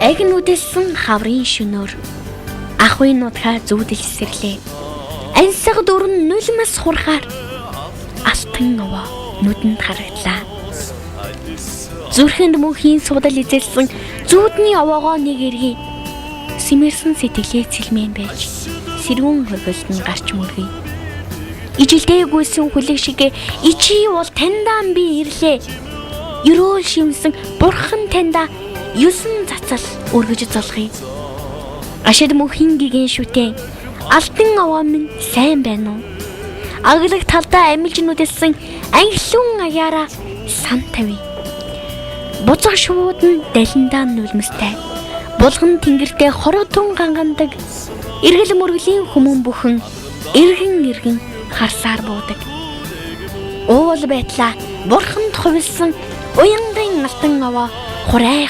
Аг нь үдэлсэн хаврын шөнөөр ахуйн нутгаа зүүдэлсэрлээ. Ансаг дөрөн нулимс хурхаар алтан овоо нүдэнд харагдлаа. Зүрхэнд мөнхийн судал эзэлсэн зүудний овоогоо нэг эргий. Симэрсэн сэтгэлээ цэлмэн байж сэрүүн хөргөлд нь гарч мөргий. Ижилдээгүйсэн хүлэг шиг ичи бол таньдаа би ирлээ. Ерөөл шимсэн бурхан таньдаа юусан цацал өргөж залгая. Ашид мөнхийн гигэн шүтэн алтан овоо минь сайн байна уу? Аглаг талдаа амилж нүдэлсэн анхлын аяараа сан тавь. Буцах шууд нь далиндаа нулимстай. Булган тэнгэртэй хоротон гангандаг. Эргэл мөргөлийн хүмүүн бүхэн эргэн харсаар буудаг. Уул байтлаа бурханд хувилсан уянгын алтан овоо хурай.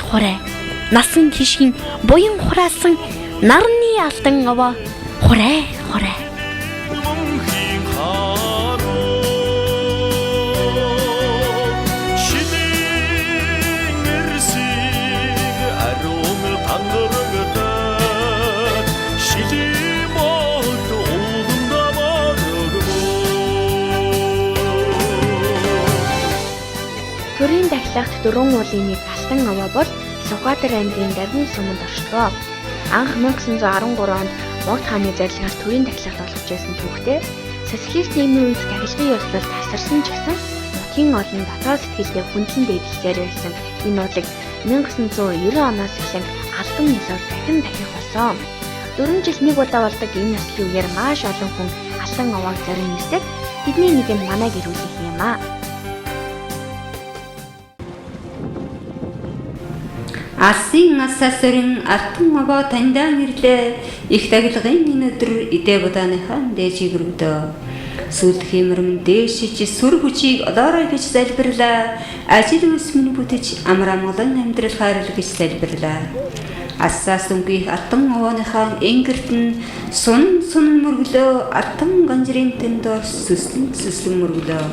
Насан тишгэн буян хураасан нарны алтан овоо хурай. Төрийн дахилагт дөрвөн уулын нэг алтан овоо бол Сүхбаатар аймгийн Давин суманд оршдог. Анх 1913 онд Могд хааны зарилгаар төрийн дахилагт олгож байсан түүхтэй социалист нийгмийн үед дахилгын ёслолд тасарсан ч гэсэн нутгийн олон дотоод сэтгэлдээ хүндлэн дээдлсээр байсан энэ уулыг 1990 оноос эхлэн албан ёсоор дахин болсон. 4 жил нэг удаа болдог энэ ёслын үеэр маш олон хүн алтан овоог зорин нисдэг. Тэдний нэг нь манай гэр бүл юм аа. Асын асасрын алтан овоо таньдаа ирлээ. Их тагилгын энэ өдөр идэ бодааныхаа дээжийг өргөдөө. Сүлх хэмэрмэн дээшиж сүр хүчийг олоорой гэж залбирлаа. Ажил үйлс минь бүтэж амар амгалан амьдрал хайрлах гэж залбирлаа. Асаас өнгөх алтан овооныхаа энгэрт нь сун мөргөлөө алтан ганжрын тэндор сүслэн мөргөлөө.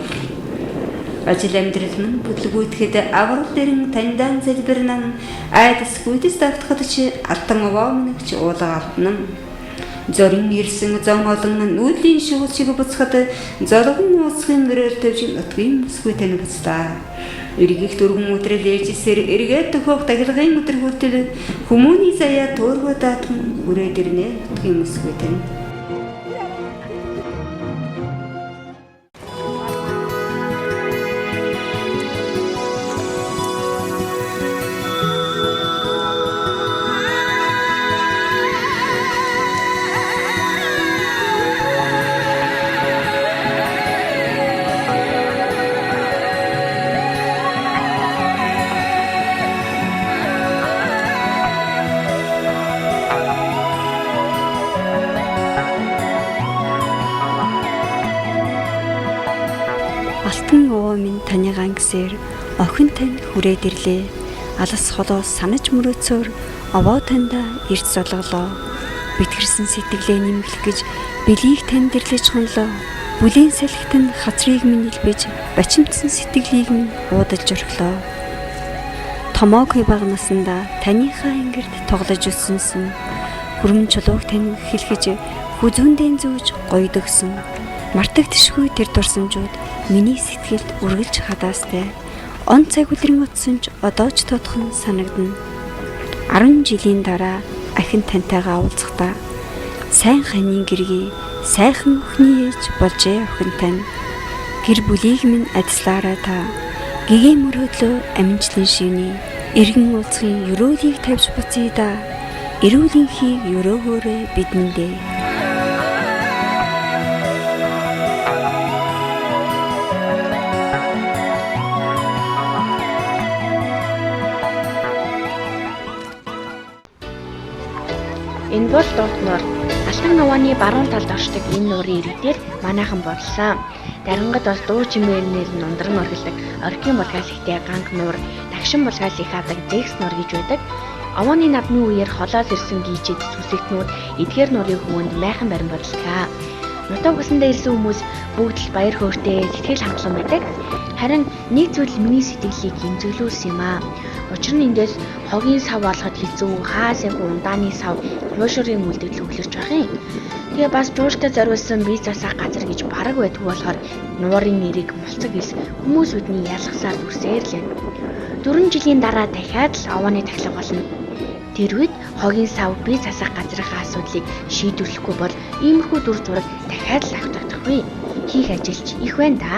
Ажил амьдрал минь бүтлгүүтгэхэд аврал дэрэн таньдаан залбирнан айдасгүйдэс давтахад чи алтан овоо минь уулга автнам. Зорин ирсэн зам олон нүүдлийн шугуулчиг буцахад зоргон уусхын мөрөөр төвж нутгийн бүсгүй тань буцлаа. Эргэх дөрвөн өдрөл ээжсээр эргээд төхөх тагилгын өдөр хүртэл хүмүүний заяа туурга даатан үрээд ирнэ нутгийн бүсгүй тань. Алтан овоо минь танигаан гэсээр охин тань хүрээд ирлээ. Алас холоос санаж мөрөөцөөр овоо таньда эрт золголоо. Битгэрсэн сэтгэлээ нэмэх гэж билийг танд ирлэж хонлоо. Бүлийн салхит нь хазрыг минь илбэж бачимдсан сэтгэлийг минь уудалж орхилоо. Томоогүй бага насандаа таныхаа ингэрд тоглож өссөнсөн. Хүрмэн чулууг тань хэлхэж хүзүүндээ зүүж гойдогсон. Мартагдшгүй тэр дурсамжууд миний сэтгэлд үргэлж хадаастай. Он цаг үлрэн утсан ч одоо ч тодхон санагдана. 10 жилийн дараа ахин тантайгаа уулзахдаа сайн ханийн гэргий сайхан өхний ээж болжээ охин тань. Гэр бүлийг минь адислаараа та гэгээ мөрөөдлөө амжилтын шивний эргэн уулзахын өрөөлийг тавьж буцъя да. Эрүүлэнхийг өрөөгөөрэ бидэндээ. Энэ бол дуутнаар алтан овооны баруун талд оршдог энэ нуурын иргэдээр манайхан борлоо. Дарангад бас дуу чимээнээр нундран орхилдог оркийн булгаалигтэй ганг нуур, тагшин булгаалыг хаадаг зэгс нуур гэж байдаг. Овооны навны үеэр холоос ирсэн гийчэд сүсэгтнүүд эдгээр нуурын хүмүүнд майхан барин борлоо. Нутаг усандаа ирсэн хүмүүс бүгд л баяр хөөртэй, сэтгэл хангалуун байдаг. Харин нэг зүйл миний сэтгэлийг гинзүүлүүлсэн юм аа. Учир нь эндээс хогийн сав болгоход хэцүү, хаасайг ундааны сав хуушурын үлдэгдэл өглөрч байх юм. Тэгээ бас жууштай зориулсан бие засах газар гэж бараг байдг болохоор нуурын нэрийг мулцаг ис хүмүүс бидний ялгасаар дүрсээр л байна. 4 жилийн дараа дахиад л овооны тахилга болно. Тэр үед хогийн сав бие засах газрынхаа асуудлыг шийдвэрлэхгүй бол иймэрхүү дүр зураг дахиад л автагдахгүй. Хийх ажилч их байна да.